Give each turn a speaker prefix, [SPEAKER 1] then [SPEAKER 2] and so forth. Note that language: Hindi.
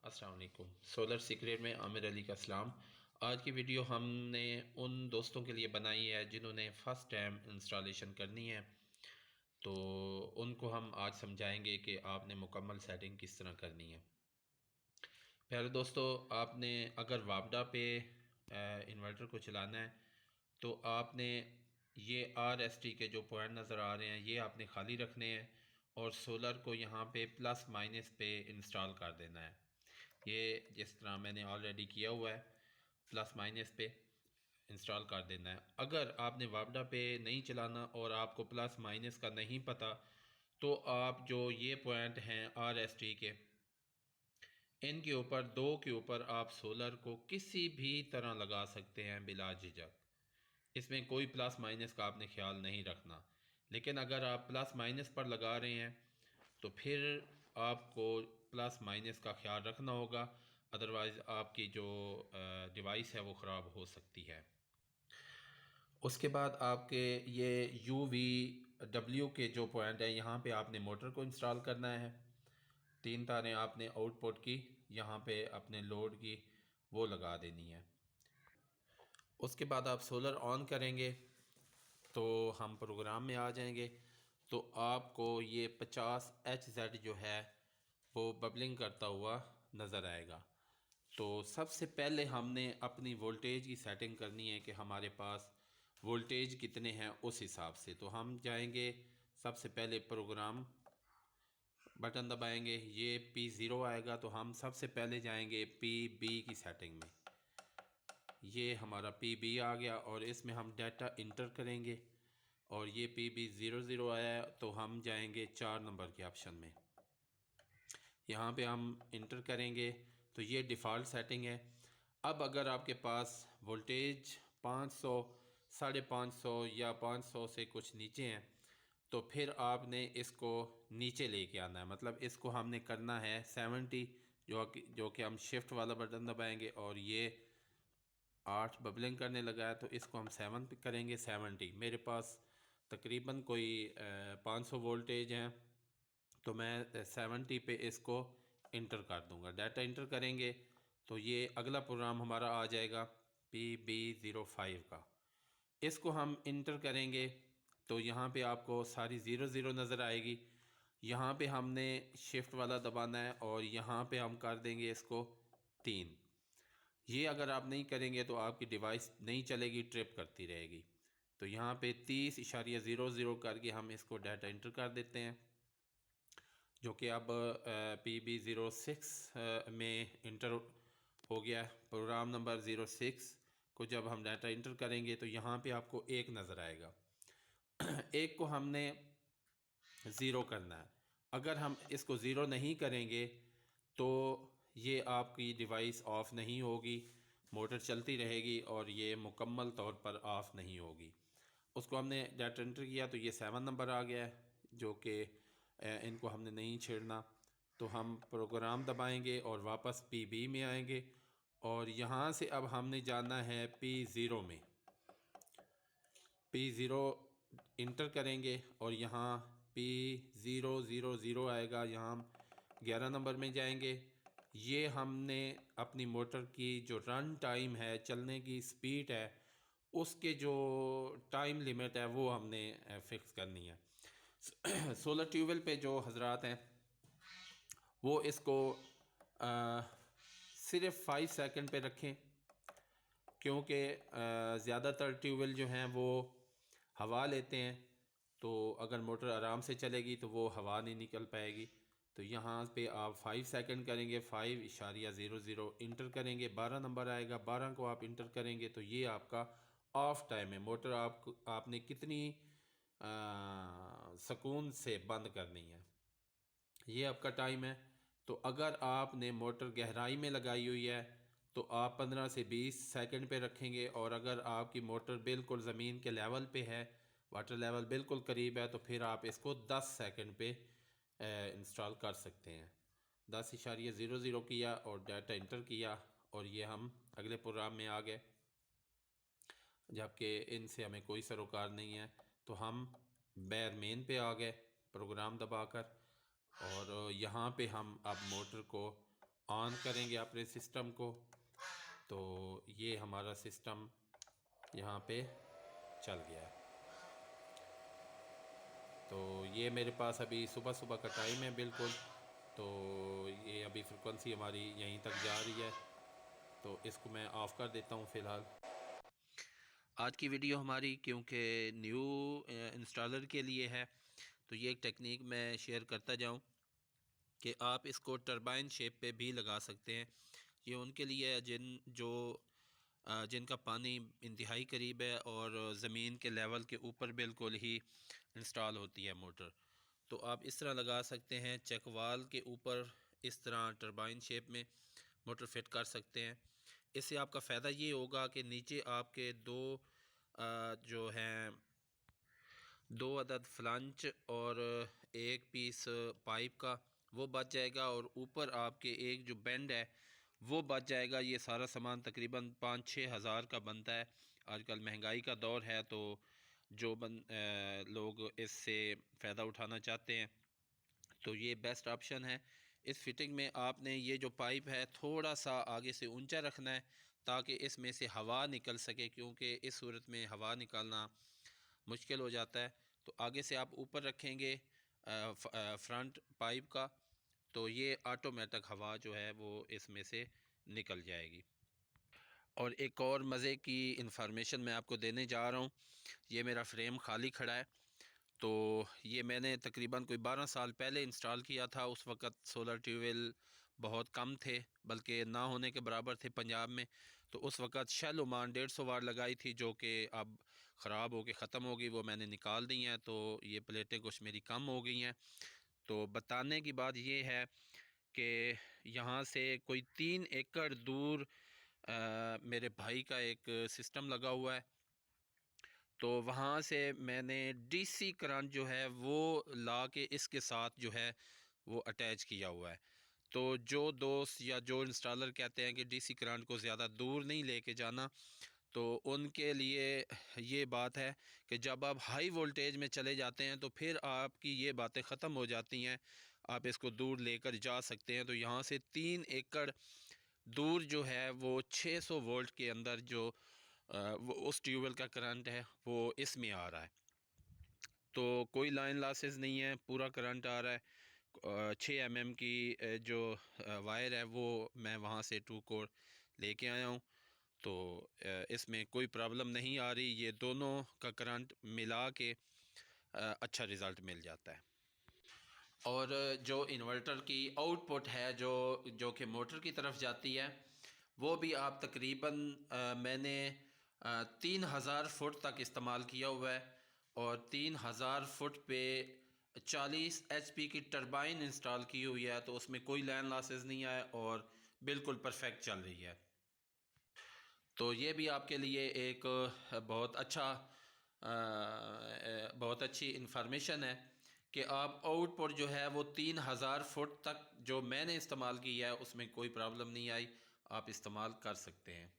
[SPEAKER 1] अस्सलाम वालेकुम। सोलर सीक्रेट में आमिर अली का सलाम। आज की वीडियो हमने उन दोस्तों के लिए बनाई है जिन्होंने फ़र्स्ट टाइम इंस्टॉलेशन करनी है, तो उनको हम आज समझाएंगे कि आपने मुकम्मल सेटिंग किस तरह करनी है। प्यारे दोस्तों, आपने अगर वापडा पे इन्वर्टर को चलाना है तो आपने ये RST के जो पॉइंट नज़र आ रहे हैं ये आपने खाली रखने हैं और सोलर को यहाँ पे प्लस माइनस पे इंस्टॉल कर देना है। ये जिस तरह मैंने ऑलरेडी किया हुआ है, प्लस माइनस पे इंस्टॉल कर देना है। अगर आपने वापडा पे नहीं चलाना और आपको प्लस माइनस का नहीं पता, तो आप जो ये पॉइंट हैं RST के, इनके ऊपर दो के ऊपर आप सोलर को किसी भी तरह लगा सकते हैं बिला झिझक। इसमें कोई प्लस माइनस का आपने ख्याल नहीं रखना। लेकिन अगर आप प्लस माइनस पर लगा रहे हैं तो फिर आपको प्लस माइनस का ख्याल रखना होगा, अदरवाइज़ आपकी जो डिवाइस है वो ख़राब हो सकती है। उसके बाद आपके ये UVW के जो पॉइंट है यहाँ पे आपने मोटर को इंस्टॉल करना है। 3 तारें आपने आउटपुट की यहाँ पे अपने लोड की वो लगा देनी है। उसके बाद आप सोलर ऑन करेंगे तो हम प्रोग्राम में आ जाएंगे, तो आपको ये 50 HZ जो है वो बबलिंग करता हुआ नज़र आएगा। तो सबसे पहले हमने अपनी वोल्टेज की सेटिंग करनी है कि हमारे पास वोल्टेज कितने हैं उस हिसाब से। तो हम जाएंगे, सबसे पहले प्रोग्राम बटन दबाएंगे, ये P0 आएगा, तो हम सबसे पहले जाएंगे PB की सेटिंग में। ये हमारा PB आ गया और इसमें हम डाटा इंटर करेंगे और ये PB00 आया है, तो हम जाएंगे 4 नंबर के ऑप्शन में। यहाँ पे हम इंटर करेंगे तो ये डिफ़ॉल्ट सेटिंग है। अब अगर आपके पास वोल्टेज 500, 550 या 500 से कुछ नीचे हैं तो फिर आपने इसको नीचे लेके आना है, मतलब इसको हमने करना है 70, जो कि हम शिफ्ट वाला बटन दबाएंगे और ये 8 बबलिंग करने लगा है, तो इसको हम 7 पे करेंगे 70। मेरे पास तकरीबन कोई 500 वोल्टेज हैं, तो मैं 70 पे इसको इंटर कर दूंगा। डाटा इंटर करेंगे तो ये अगला प्रोग्राम हमारा आ जाएगा PB05 का। इसको हम इंटर करेंगे तो यहाँ पे आपको सारी 00 नज़र आएगी। यहाँ पे हमने शिफ्ट वाला दबाना है और यहाँ पे हम कर देंगे इसको 3। ये अगर आप नहीं करेंगे तो आपकी डिवाइस नहीं चलेगी, ट्रिप करती रहेगी। तो यहाँ पे 30.00 करके हम इसको डाटा इंटर कर देते हैं, जो कि अब PB06 में इंटर हो गया। प्रोग्राम नंबर 06 को जब हम डाटा इंटर करेंगे तो यहाँ पे आपको 1 नज़र आएगा। 1 को हमने 0 करना है। अगर हम इसको 0 नहीं करेंगे तो ये आपकी डिवाइस ऑफ़ नहीं होगी, मोटर चलती रहेगी और ये मुकम्मल तौर पर ऑफ़ नहीं होगी। उसको हमने डाटा एंटर किया तो ये 7 नंबर आ गया है, जो कि इनको हमने नहीं छेड़ना। तो हम प्रोग्राम दबाएंगे और वापस PB में आएंगे और यहाँ से अब हमने जाना है P0 में। P0 इंटर करेंगे और यहाँ P000 आएगा, यहाँ हम 11 नंबर में जाएंगे। ये हमने अपनी मोटर की जो रन टाइम है, चलने की स्पीड है, उसके जो टाइम लिमिट है वो हमने फिक्स करनी है। सोलर ट्यूबवेल पे जो हजरात हैं वो इसको सिर्फ 5 सेकंड पे रखें, क्योंकि ज़्यादातर ट्यूबवेल जो हैं वो हवा लेते हैं, तो अगर मोटर आराम से चलेगी तो वो हवा नहीं निकल पाएगी। तो यहाँ पे आप 5 सेकंड करेंगे, 5.00 इंटर करेंगे, 12 नंबर आएगा, 12 को आप इंटर करेंगे तो ये आपका ऑफ टाइम है। मोटर आपने कितनी सुकून से बंद करनी है, ये आपका टाइम है। तो अगर आपने मोटर गहराई में लगाई हुई है तो आप 15 से 20 सेकंड पे रखेंगे, और अगर आपकी मोटर बिल्कुल ज़मीन के लेवल पे है, वाटर लेवल बिल्कुल करीब है, तो फिर आप इसको 10 सेकंड पे इंस्टॉल कर सकते हैं। 10.00 किया और डाटा इंटर किया और ये हम अगले प्रोग्राम में आ गए, जबकि इनसे हमें कोई सरोकार नहीं है। तो हम बैर मेन पे आ गए प्रोग्राम दबाकर, और यहाँ पे हम अब मोटर को ऑन करेंगे अपने सिस्टम को तो ये हमारा सिस्टम यहाँ पे चल गया है। तो ये मेरे पास अभी सुबह सुबह का टाइम है बिल्कुल, तो ये अभी फ्रिक्वेंसी हमारी यहीं तक जा रही है, तो इसको मैं ऑफ़ कर देता हूँ फ़िलहाल। आज की वीडियो हमारी क्योंकि न्यू इंस्टॉलर के लिए है, तो ये एक टेक्निक मैं शेयर करता जाऊँ कि आप इसको टरबाइन शेप पे भी लगा सकते हैं। ये उनके लिए है जिनका पानी इंतहाई करीब है और ज़मीन के लेवल के ऊपर बिल्कुल ही इंस्टॉल होती है मोटर। तो आप इस तरह लगा सकते हैं, चेक वाल के ऊपर इस तरह टरबाइन शेप में मोटर फिट कर सकते हैं। इससे आपका फ़ायदा ये होगा कि नीचे आपके जो हैं 2 अदद फ्लंच और एक पीस पाइप का वो बच जाएगा, और ऊपर आपके एक जो बेंड है वो बच जाएगा। ये सारा सामान तकरीबन 5-6 हज़ार का बनता है। आजकल महंगाई का दौर है, तो लोग इससे फ़ायदा उठाना चाहते हैं, तो ये बेस्ट ऑप्शन है। इस फिटिंग में आपने ये जो पाइप है थोड़ा सा आगे से ऊंचा रखना है ताकि इसमें से हवा निकल सके, क्योंकि इस सूरत में हवा निकालना मुश्किल हो जाता है। तो आगे से आप ऊपर रखेंगे फ्रंट पाइप का, तो ये ऑटोमेटिक हवा जो है वो इसमें से निकल जाएगी। और एक और मज़े की इन्फॉर्मेशन मैं आपको देने जा रहा हूँ। ये मेरा फ्रेम खाली खड़ा है, तो ये मैंने तकरीबन कोई 12 साल पहले इंस्टॉल किया था। उस वक़्त सोलर ट्यूबवेल बहुत कम थे, बल्कि ना होने के बराबर थे पंजाब में। तो उस वक़्त शेल ओमान 150 वाट लगाई थी, जो कि अब ख़राब हो के ख़त्म हो गई, वो मैंने निकाल दी हैं। तो ये प्लेटें कुछ मेरी कम हो गई हैं। तो बताने की बात ये है कि यहाँ से कोई 3 एकड़ दूर मेरे भाई का एक सिस्टम लगा हुआ है, तो वहाँ से मैंने डीसी करंट जो है वो ला के इसके साथ जो है वो अटैच किया हुआ है। तो जो दोस्त या जो इंस्टॉलर कहते हैं कि डीसी करंट को ज़्यादा दूर नहीं लेके जाना, तो उनके लिए ये बात है कि जब आप हाई वोल्टेज में चले जाते हैं तो फिर आपकी ये बातें ख़त्म हो जाती हैं, आप इसको दूर लेकर जा सकते हैं। तो यहाँ से 3 एकड़ दूर जो है वो 600 वोल्ट के अंदर जो वो उस ट्यूबवेल का करंट है वो इसमें आ रहा है। तो कोई लाइन लॉसेस नहीं है, पूरा करंट आ रहा है। 6 mm की जो वायर है वो मैं वहाँ से 2 कोर लेके आया हूँ, तो इसमें कोई प्रॉब्लम नहीं आ रही। ये दोनों का करंट मिला के अच्छा रिज़ल्ट मिल जाता है। और जो इन्वर्टर की आउटपुट है जो जो कि मोटर की तरफ जाती है, वो भी आप तकरीबन मैंने 3000 फुट तक इस्तेमाल किया हुआ है, और 3000 फुट पे 40 HP की टरबाइन इंस्टॉल की हुई है, तो उसमें कोई लाइन लॉसेस नहीं आया और बिल्कुल परफेक्ट चल रही है। तो ये भी आपके लिए एक बहुत अच्छी इंफॉर्मेशन है कि आप आउटपुट जो है वो 3000 फुट तक जो मैंने इस्तेमाल किया है उसमें कोई प्रॉब्लम नहीं आई, आप इस्तेमाल कर सकते हैं।